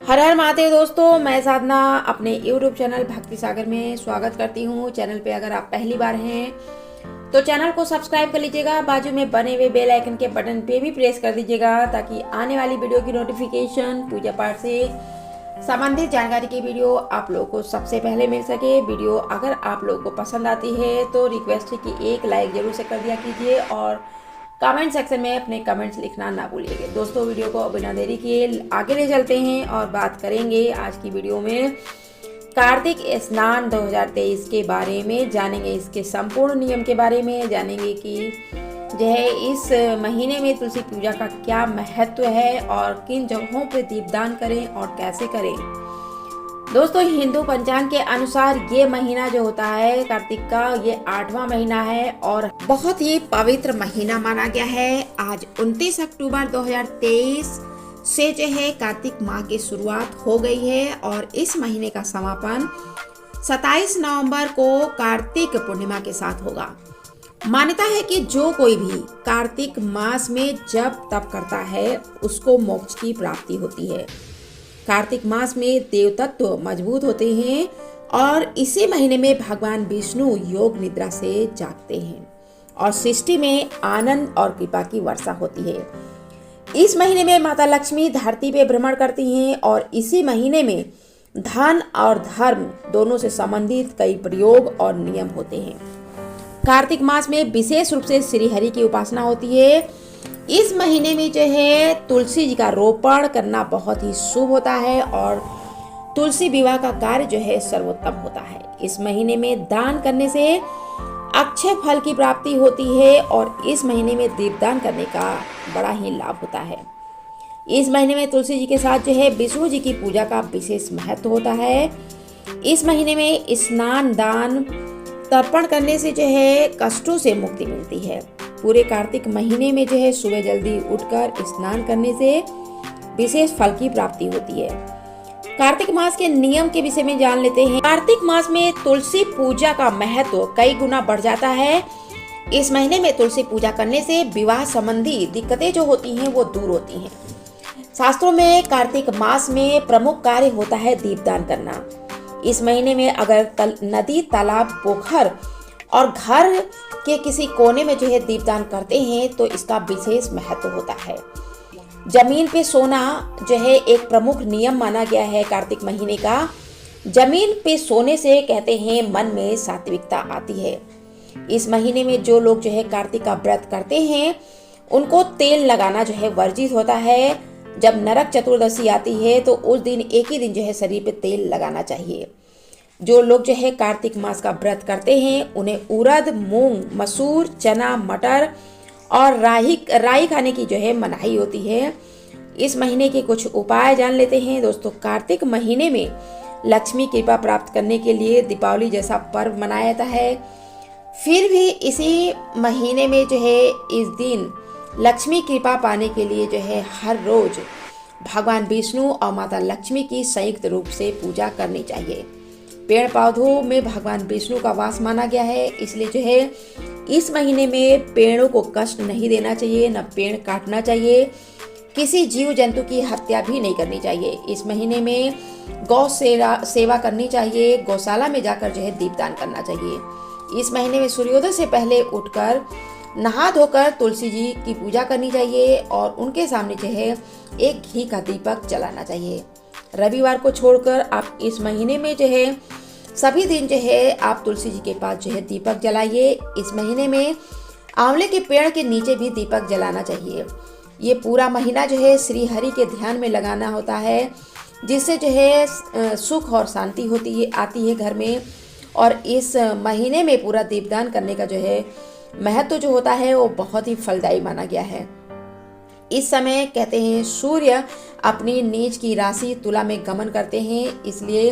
हर हर महादेव दोस्तों, मैं साधना अपने यूट्यूब चैनल भक्ति सागर में स्वागत करती हूँ। चैनल पे अगर आप पहली बार हैं तो चैनल को सब्सक्राइब कर लीजिएगा। बाजू में बने हुए बेल आइकन के बटन पे भी प्रेस कर दीजिएगा ताकि आने वाली वीडियो की नोटिफिकेशन, पूजा पाठ से संबंधित जानकारी की वीडियो आप लोगों को सबसे पहले मिल सके। वीडियो अगर आप लोगों को पसंद आती है तो रिक्वेस्ट है कि एक लाइक जरूर से कर दिया कीजिए और कमेंट सेक्शन में अपने कमेंट्स लिखना ना भूलिएगा। दोस्तों, वीडियो को बिना देरी किए आगे ले चलते हैं और बात करेंगे आज की वीडियो में कार्तिक स्नान 2023 के बारे में। जानेंगे इसके संपूर्ण नियम के बारे में, जानेंगे कि जो है इस महीने में तुलसी पूजा का क्या महत्व है और किन जगहों पर दीपदान करें और कैसे करें। दोस्तों, हिंदू पंचांग के अनुसार ये महीना जो होता है कार्तिक का, ये 8वां महीना है और बहुत ही पवित्र महीना माना गया है। आज 29 अक्टूबर 2023 से जो है कार्तिक माह की शुरुआत हो गई है और इस महीने का समापन 27 नवंबर को कार्तिक पूर्णिमा के साथ होगा। मान्यता है कि जो कोई भी कार्तिक मास में जप तप करता है उसको मोक्ष की प्राप्ति होती है। कार्तिक मास में देव तत्व मजबूत होते हैं और इसी महीने में भगवान विष्णु योग निद्रा से जागते हैं और सृष्टि में आनंद और कृपा की वर्षा होती है। इस महीने में माता लक्ष्मी धरती पे भ्रमण करती हैं और इसी महीने में धन और धर्म दोनों से संबंधित कई प्रयोग और नियम होते हैं। कार्तिक मास में विशेष रूप से श्री हरि की उपासना होती है। इस महीने में जो है तुलसी जी का रोपण करना बहुत ही शुभ होता है और तुलसी विवाह का कार्य जो है सर्वोत्तम होता है। इस महीने में दान करने से अक्षय फल की प्राप्ति होती है और इस महीने में दीपदान करने का बड़ा ही लाभ होता है। इस महीने में तुलसी जी के साथ जो है विष्णु जी की पूजा का विशेष महत्व होता है। इस महीने में स्नान दान तर्पण करने से जो है कष्टों से मुक्ति मिलती है। पूरे कार्तिक महीने में जो है सुबह जल्दी उठकर स्नान करने से विशेष फल की प्राप्ति होती है। कार्तिक मास के नियम के विषय में जान लेते हैं। कार्तिक मास में तुलसी पूजा का महत्व कई गुना बढ़ जाता है। इस महीने में तुलसी पूजा करने से विवाह संबंधी दिक्कतें जो होती हैं वो दूर होती हैं। शास्त्रों में कार्तिक मास में प्रमुख कार्य होता है दीपदान करना। इस महीने में अगर नदी, तालाब, पोखर और घर के किसी कोने में जो है दीपदान करते हैं तो इसका विशेष महत्व होता है। जमीन पे सोना जो है एक प्रमुख नियम माना गया है कार्तिक महीने का। जमीन पे सोने से कहते हैं मन में सात्विकता आती है। इस महीने में जो लोग जो है कार्तिक का व्रत करते हैं उनको तेल लगाना जो है वर्जित होता है। जब नरक चतुर्दशी आती है तो उस दिन एक ही दिन जो है शरीर पे तेल लगाना चाहिए। जो लोग जो है कार्तिक मास का व्रत करते हैं उन्हें उड़द, मूंग, मसूर, चना, मटर और राई खाने की जो है मनाही होती है। इस महीने के कुछ उपाय जान लेते हैं। दोस्तों, कार्तिक महीने में लक्ष्मी कृपा प्राप्त करने के लिए दीपावली जैसा पर्व मनाया जाता है। फिर भी इसी महीने में जो है इस दिन लक्ष्मी कृपा पाने के लिए जो है हर रोज भगवान विष्णु और माता लक्ष्मी की संयुक्त रूप से पूजा करनी चाहिए। पेड़ पौधों में भगवान विष्णु का वास माना गया है, इसलिए जो है इस महीने में पेड़ों को कष्ट नहीं देना चाहिए, न पेड़ काटना चाहिए। किसी जीव जंतु की हत्या भी नहीं करनी चाहिए। इस महीने में गौ सेवा करनी चाहिए। गौशाला में जाकर जो है दीपदान करना चाहिए। इस महीने में सूर्योदय से पहले उठकर नहा धोकर तुलसी जी की पूजा करनी चाहिए और उनके सामने जो है एक घी का दीपक जलाना चाहिए। रविवार को छोड़कर आप इस महीने में जो है सभी दिन जो है आप तुलसी जी के पास जो है दीपक जलाइए। इस महीने में आंवले के पेड़ के नीचे भी दीपक जलाना चाहिए। ये पूरा महीना जो है श्री हरि के ध्यान में लगाना होता है, जिससे जो है सुख और शांति आती है घर में। और इस महीने में पूरा दीपदान करने का जो है महत्व जो होता है वो बहुत ही फलदायी माना गया है। इस समय कहते हैं सूर्य अपनी नीच की राशि तुला में गमन करते हैं, इसलिए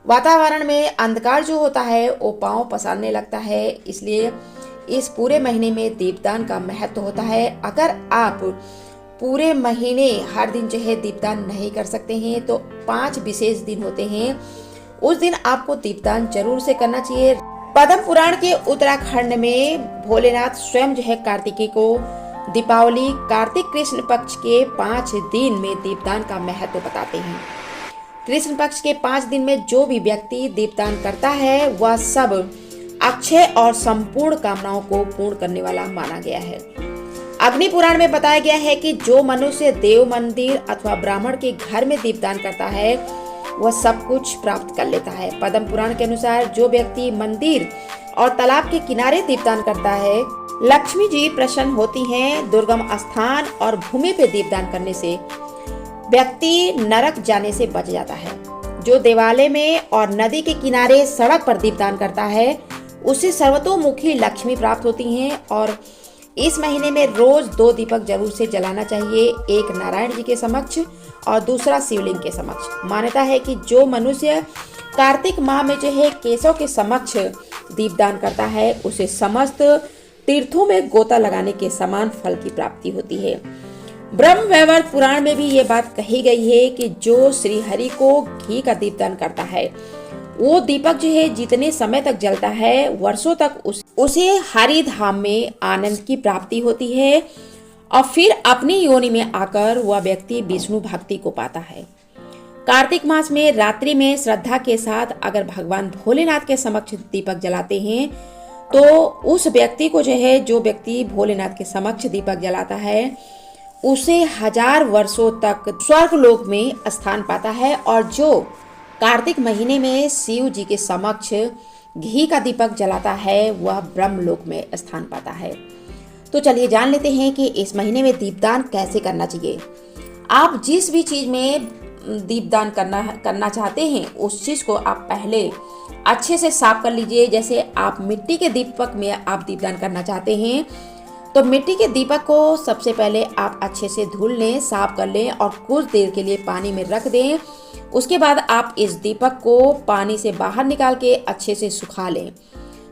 वातावरण में अंधकार जो होता है वो पांव पसारने लगता है। इसलिए इस पूरे महीने में दीपदान का महत्व होता है। अगर आप पूरे महीने हर दिन जो है दीपदान नहीं कर सकते हैं तो 5 विशेष दिन होते हैं, उस दिन आपको दीपदान जरूर से करना चाहिए। पद्म पुराण के उत्तराखंड में भोलेनाथ स्वयं जो है कार्तिकेय को दीपावली कार्तिक कृष्ण पक्ष के 5 दिन में दीपदान का महत्व बताते हैं। कृष्ण पक्ष के 5 दिन में जो भी व्यक्ति दीपदान करता है वह सब अक्षय और संपूर्ण कामनाओं को पूर्ण करने वाला माना गया है। अग्नि पुराण में बताया गया है कि जो मनुष्य देव मंदिर अथवा ब्राह्मण के घर में दीपदान करता है वह सब कुछ प्राप्त कर लेता है। पद्म पुराण के अनुसार जो व्यक्ति मंदिर और तालाब के किनारे दीपदान करता है, लक्ष्मी जी प्रसन्न होती हैं। दुर्गम स्थान और भूमि पे दीपदान करने से व्यक्ति नरक जाने से बच जाता है। जो देवालय में और नदी के किनारे सड़क पर दीपदान करता है उसे सर्वतोमुखी लक्ष्मी प्राप्त होती हैं। और इस महीने में रोज 2 दीपक जरूर से जलाना चाहिए, एक नारायण जी के समक्ष और दूसरा शिवलिंग के समक्ष। मान्यता है कि जो मनुष्य कार्तिक माह में जो है केशव के समक्ष दीपदान करता है उसे समस्त तीर्थों में गोता लगाने के समान फल की प्राप्ति होती है। ब्रह्म वैवर्त पुराण में भी ये बात कही गई है कि जो श्री हरि को घी का दीपदान करता है वो दीपक जो है जितने समय तक जलता है वर्षों तक उसे हरि धाम में आनंद की प्राप्ति होती है और फिर अपनी योनि में आकर वह व्यक्ति विष्णु भक्ति को पाता है। कार्तिक मास में रात्रि में श्रद्धा के साथ अगर भगवान भोलेनाथ के समक्ष दीपक जलाते हैं तो उस व्यक्ति को जो व्यक्ति भोलेनाथ के समक्ष दीपक जलाता है उसे 1000 वर्षों तक स्वर्ग लोक में स्थान पाता है। और जो कार्तिक महीने में शिव जी के समक्ष घी का दीपक जलाता है वह ब्रह्मलोक में स्थान पाता है। तो चलिए जान लेते हैं कि इस महीने में दीपदान कैसे करना चाहिए। आप जिस भी चीज में दीपदान करना चाहते हैं उस चीज को आप पहले अच्छे से साफ कर लीजिए। जैसे आप मिट्टी के दीपक में आप दीपदान करना चाहते हैं तो मिट्टी के दीपक को सबसे पहले आप अच्छे से धुल लें, साफ कर लें और कुछ देर के लिए पानी में रख दें। उसके बाद आप इस दीपक को पानी से बाहर निकाल के अच्छे से सुखा लें।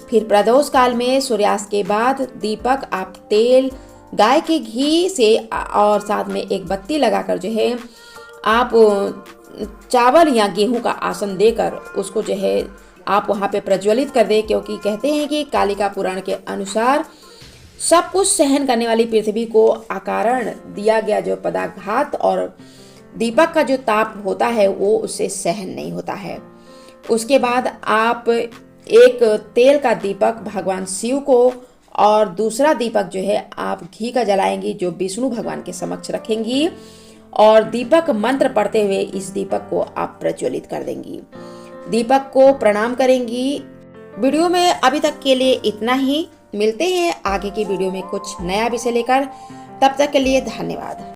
फिर प्रदोष काल में सूर्यास्त के बाद दीपक आप तेल, गाय के घी से और साथ में एक बत्ती लगाकर आप चावल या गेहूं का आसन देकर उसको आप वहां पे प्रज्वलित कर दें। क्योंकि कहते हैं कि कालिका पुराण के अनुसार सब कुछ सहन करने वाली पृथ्वी को अकारण दिया गया जो पदाघात और दीपक का जो ताप होता है वो उससे सहन नहीं होता है। उसके बाद आप एक तेल का दीपक भगवान शिव को और दूसरा दीपक आप घी का जलाएंगी जो विष्णु भगवान के समक्ष रखेंगी और दीपक मंत्र पढ़ते हुए इस दीपक को आप प्रज्वलित कर देंगी। दीपक को प्रणाम करेंगी। वीडियो में अभी तक के लिए इतना ही। मिलते हैं आगे की वीडियो में कुछ नया विषय लेकर। तब तक के लिए धन्यवाद।